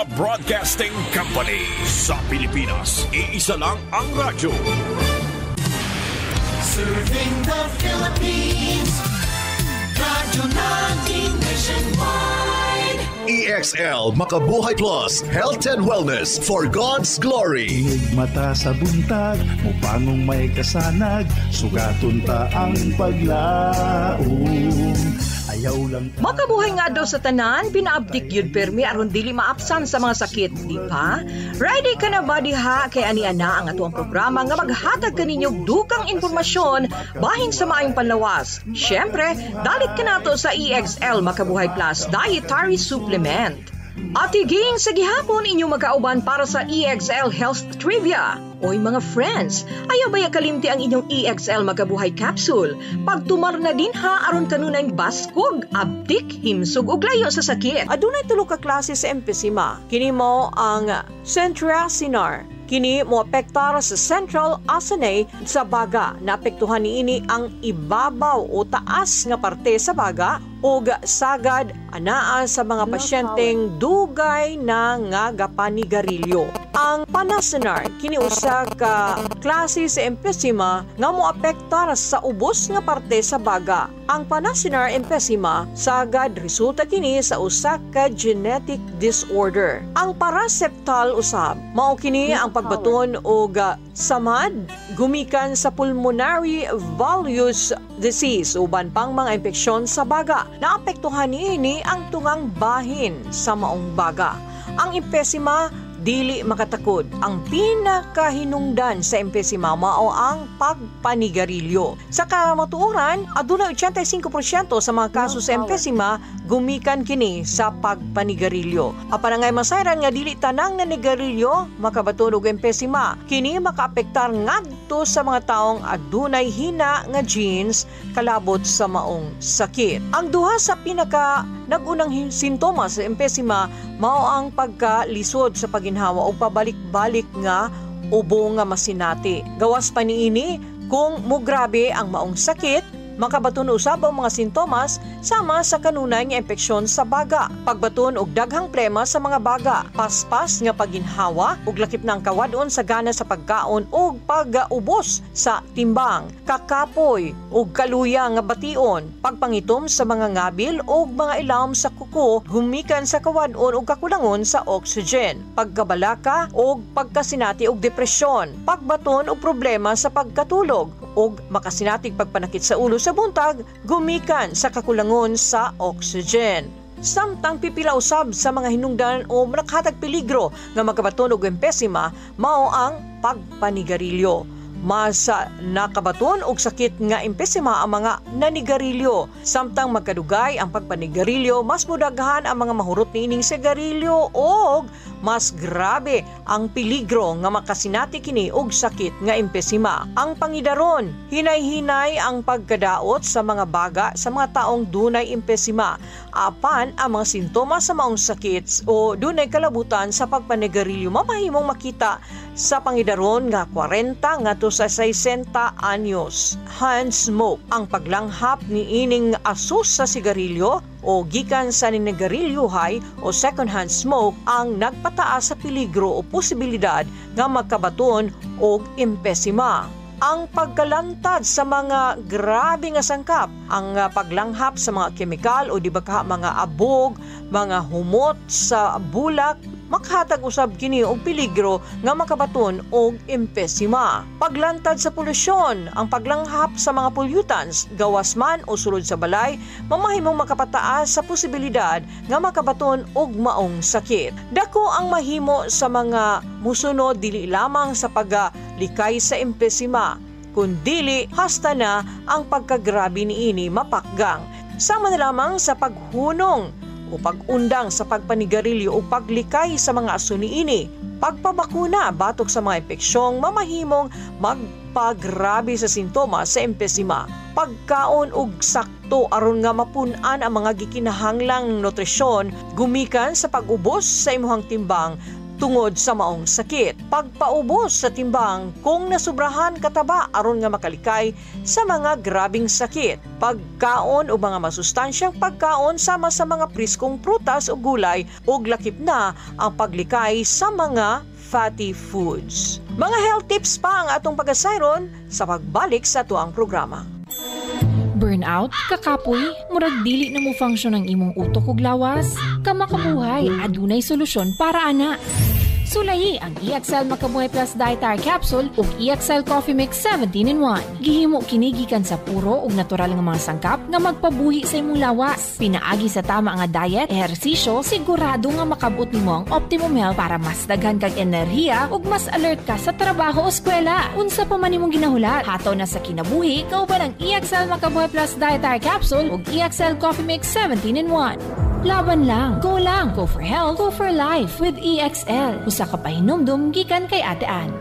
Manila Broadcasting Company. Sa Pilipinas, iisa lang ang radyo. Serving the Philippines. Radyo natin nationwide. EXL Makabuhay Plus, Health and Wellness for God's Glory. Mata sa buntag, mupangong may kasanag, sugaton ta ang paglaom. Ayaw lang ta. Makabuhay nga daw sa tanan, pinaabdik yun permi aron dili maapsan sa mga sakit, di ba? Ready ka na ba diha kay ani-ana ang atuang programa nga maghatag kaninyong dukang impormasyon bahin sa maayong panlawas. Syempre, dalit ka nato sa EXL Makabuhay Plus Dietary Supplement. At higing sa gihapon inyong magkauban para sa EXL Health Trivia. Oy mga friends, ayaw ba kalimti ang inyong EXL Makabuhay Capsule? Pagtumar na din ha aron kanunay baskog, abdik, himsog ug layo sa sakit. Adunay tulo ka klase sa emphysema. Kini mo ang centrasinar. Kini mo apektar sa central acene sa baga. Naapektuhan niini ang ibabaw o taas nga parte sa baga o sagad anaa sa mga pasyenteng dugay na nga gapanigarilyo. Ang panasinar kini usa ka klase sa emphysema nga moapektar sa ubos nga parte sa baga. Ang panasinar emphysema sagad resulta kini sa usa ka genetic disorder. Ang paraseptal usab mao kini ang pagbaton og samad gumikan sa pulmonary valgus disease uban pang mga impeksyon sa baga. Naapektuhan niini ang tungang bahin sa maong baga. Ang emphysema dili makatakod. Ang pinakahinungdan sa emphysema mao ang pagpanigarilyo. Sa kamatuoran, adunay 85% sa mga kaso sa emphysema gumikan kini sa pagpanigarilyo. Apan ngay masayran nga dili tanang nanigarilyo makabaton og emphysema. Kini makaapektar ngadto sa mga taong adunay hina nga genes kalabot sa maong sakit. Ang duha sa pinaka nagunang sintomas sa emphysema mao ang pagkalisod sa paginhawa o pabalik-balik nga ubo nga masinati. Gawas pa niini kung mugrabe ang maong sakit, makabaton usab ang mga sintomas sama sa kanunay nga impeksyon sa baga, pagbaton og daghang plema sa mga baga, paspas nga paginhawa ug lakip ng kawadon sa gana sa pagkaon ug pagaubos sa timbang, kakapoy ug kaluya nga bation, pagpangitom sa mga ngabil ug mga ilawom sa kuko humikan sa kawadon ug kakulangon sa oxygen, pagkabalaka ug pagkasinati ug depresyon, pagbaton og problema sa pagkatulog ug makasinatig pagpanakit sa ulo sa buntag gumikan sa kakulangon sa oxygen. Samtang pipila usab sa mga hinungdan o nakatag peligro nga makabaton og emphysema mao ang pagpanigarilyo. Mas nakabaton og sakit nga emphysema ang mga nanigarilyo. Samtang magkadugay ang pagpanigarilyo, mas mudaghan ang mga mahurot niining sigarilyo og mas grabe ang peligro nga makasinati kini og sakit nga emphysema. Ang pangidaron, hinay-hinay ang pagkadaot sa mga baga sa mga taong dunay emphysema. Apan ang mga sintomas sa maong sakit o dunay kalabutan sa pagpanigarilyo mamahimong makita sa pangidaron nga 40 ngadto sa 60 anyos. Hand smoke, ang paglanghap ni ining asus sa sigarilyo o gikan sa ninigarilyohay o second-hand smoke ang nagpataas sa peligro o posibilidad nga magkabaton og emphysema. Ang pagkalantad sa mga grabe nga sangkap, ang paglanghap sa mga kemikal o di ba mga abog, mga humot sa bulak, makahatag usab kini og peligro nga makabaton og emphysema. Paglantad sa polusyon, ang paglanghap sa mga pollutants, gawas man o sulod sa balay, mamahimong makapataas sa posibilidad nga makabaton og maong sakit. Dako ang mahimo sa mga musunod dili lamang sa paglikay sa emphysema, kundili hasta na ang pagkagrabe niini mapakgang. Sama na lamang sa paghunong o pag-undang sa pagpanigarilyo o paglikay sa mga aso niini, pagpabakuna batok sa mga impeksyon mamahimong magpagrabe sa sintomas sa emphysema, pagkaon og sakto aron nga mapun-an ang mga gikinahanglang nutrisyon gumikan sa pag-ubos sa imuhang timbang tungod sa maong sakit. Pagpaubos sa timbang kung nasubrahan kataba aron nga makalikay sa mga grabing sakit. Pagkaon o mga masustansyang pagkaon sama sa mga priskong prutas o gulay ug lakip na ang paglikay sa mga fatty foods. Mga health tips pa ang atong pag-asayron sa pagbalik sa tuang programa. Burnout, kakapoy, murag dili na mo function ang imong utok ug lawas. Kamakabuhay, adunay solusyon para ana. Sulayi ang EXL Makabuhay Plus Dietary Capsule ug EXL Coffee Mix 17-in-1. Gihimo kini gikan sa puro ug natural nga mga sangkap nga magpabuhi sa imong lawas. Pinaagi sa tama nga diet, ehersisyo, sigurado nga makabot nimo ang optimum health para mas daghan kag enerhiya ug mas alert ka sa trabaho o eskwela. Unsa pa man imong ginahulat, hataw na sa kinabuhi, kauban ang EXL Makabuhay Plus Dietary Capsule ug EXL Coffee Mix 17-in-1. Laban lang, go for health, go for life with EXL. Usa ka pahinumdum gikan kay Ate Ann.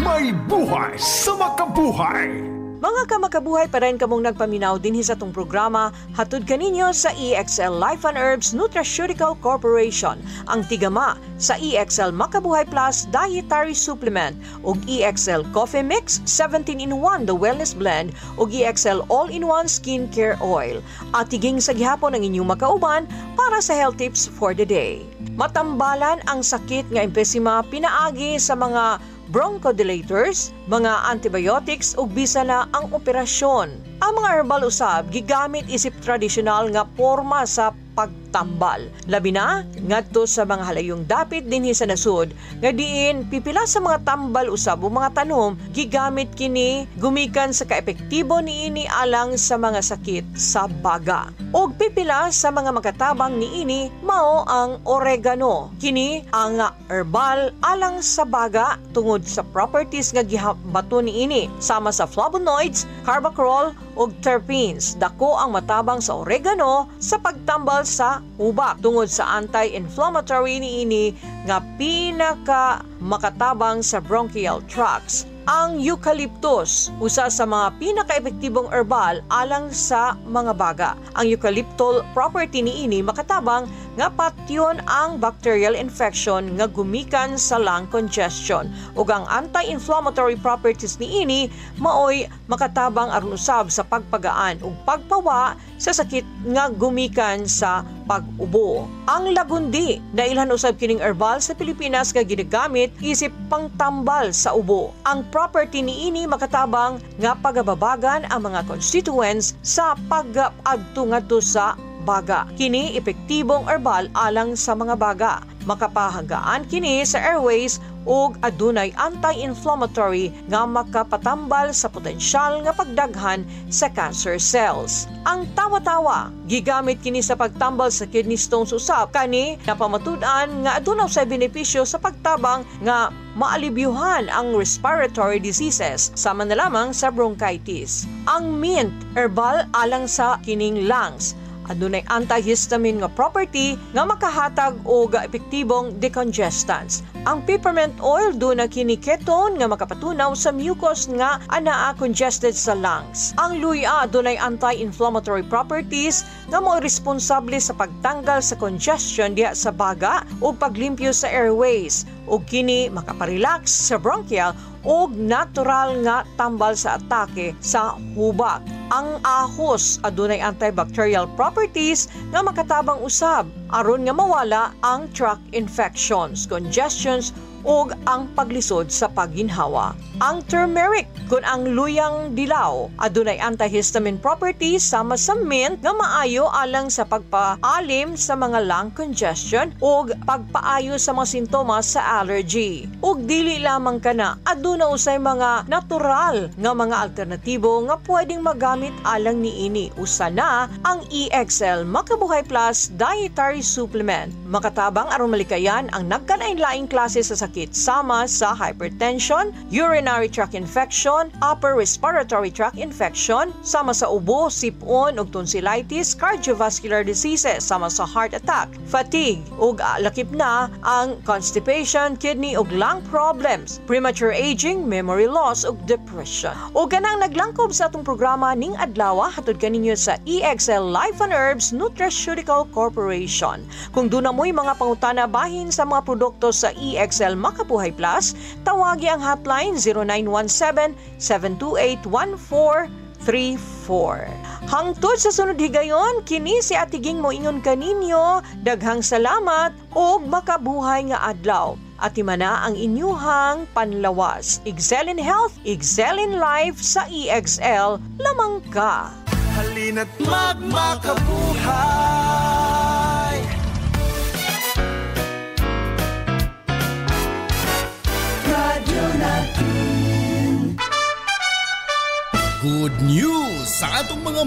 May buhay sa makabuhay! Mga kamakabuhay pa rin kamong nagpaminaw din sa itong programa, hatod kaninyo sa EXL Life and Herbs Nutraceutical Corporation, ang tigama sa EXL Makabuhay Plus Dietary Supplement ug EXL Coffee Mix 17-in-1 The Wellness Blend ug EXL All-in-One Skincare Oil. At tiging sa gihapon ang inyong makauban para sa health tips for the day. Matambalan ang sakit nga emphysema pinaagi sa mga bronchodilators, mga antibiotics ug bisa na ang operasyon. Ang mga herbal usab gigamit isip tradisyonal nga porma sa pagtambal. Labi na ngadto sa mga halayong dapit dinhi sa nasud nga diin pipila sa mga tambal usab o mga tanom gigamit kini gumikan sa kaepektibo niini alang sa mga sakit sa baga. Og pipila sa mga makatabang niini mao ang oregano. Kini ang herbal alang sa baga tungod sa properties nga gihabato niini sama sa flavonoids, carbacerol ug terpenes. Dako ang matabang sa oregano sa pagtambal sa ubak tungod sa anti-inflammatory niini nga pinaka makatabang sa bronchial tracts. Ang eucalyptus, usa sa mga pinaka-epektibong herbal alang sa mga baga. Ang eucalyptol property niini makatabang nga patyon ang bacterial infection nga gumikan sa lung congestion ug ang anti-inflammatory properties niini maoy makatabang aron usab sa pagpagaan ug pagpawa sa sakit nga gumikan sa pag-ubo. Ang lagundi nailhan usab kining herbal sa Pilipinas nga ginagamit isip pangtambal sa ubo. Ang property niini makatabang nga pagababagan ang mga constituents sa pag-adto ngadto sa baga. Kini epektibong herbal alang sa mga baga. Makapahagaan kini sa airways ug adunay anti-inflammatory nga makapatambal sa potensyal nga pagdaghan sa cancer cells. Ang tawa-tawa gigamit kini sa pagtambal sa kidney stones usab kani napamatud-an nga aduna sa benepisyo sa pagtabang nga maalibyuhan ang respiratory diseases sama na lamang sa bronchitis. Ang mint herbal alang sa kining lungs. Adunay antihistamine nga property nga makahatag og epektibong decongestants. Ang peppermint oil duna kini ketone nga makapatunaw sa mucus nga anaa congested sa lungs. Ang luya adunay anti-inflammatory properties nga mao responsable sa pagtanggal sa congestion diha sa baga ug paglimpyo sa airways ug kini makaparelax sa bronchial ug natural nga tambal sa atake sa hubak. Ang ahos adunay antibacterial properties nga makatabang usab aron nga mawala ang tract infections, congestions ug ang paglisod sa pagginhawa. Ang turmeric kun ang luyang dilaw adunay antihistamine properties sama sa mint nga maayo alang sa pagpaalim sa mga lung congestion ug pagpaayo sa mga sintomas sa allergy. Ug dili lamang kana aduna usay mga natural nga mga alternatibo nga pwedeng magamit alang niini. Usa na ang EXL Makabuhay Plus Dietary Supplement. Makatabang aron malikayan ang nagkalain-laing klase sa sakit sama sa hypertension, urinary tract infection, upper respiratory tract infection, sama sa ubo, sipon ug tonsillitis, cardiovascular diseases sama sa heart attack, fatigue ug lakip na ang constipation, kidney ug lung problems, premature aging, memory loss ug depression. Ug kanang naglangkob sa atong programa ning adlaw hatod kaninyo sa EXL Life and Herbs Nutraceutical Corporation. impormasyon. Kung doon na mo'y mga pangutana bahin sa mga produkto sa EXL Makabuhay Plus, tawagi ang hotline 0917-728-1434. Hangtod sa sunod higayon, kini si Atiging mo ingon kaninyo, daghang salamat o makabuhay nga adlaw. At imana ang inyuhang panlawas. Excel in Health, Excel in Life sa EXL, lamang ka. Halina't magmakabuhay. Radyo natin. Good news sa atong mga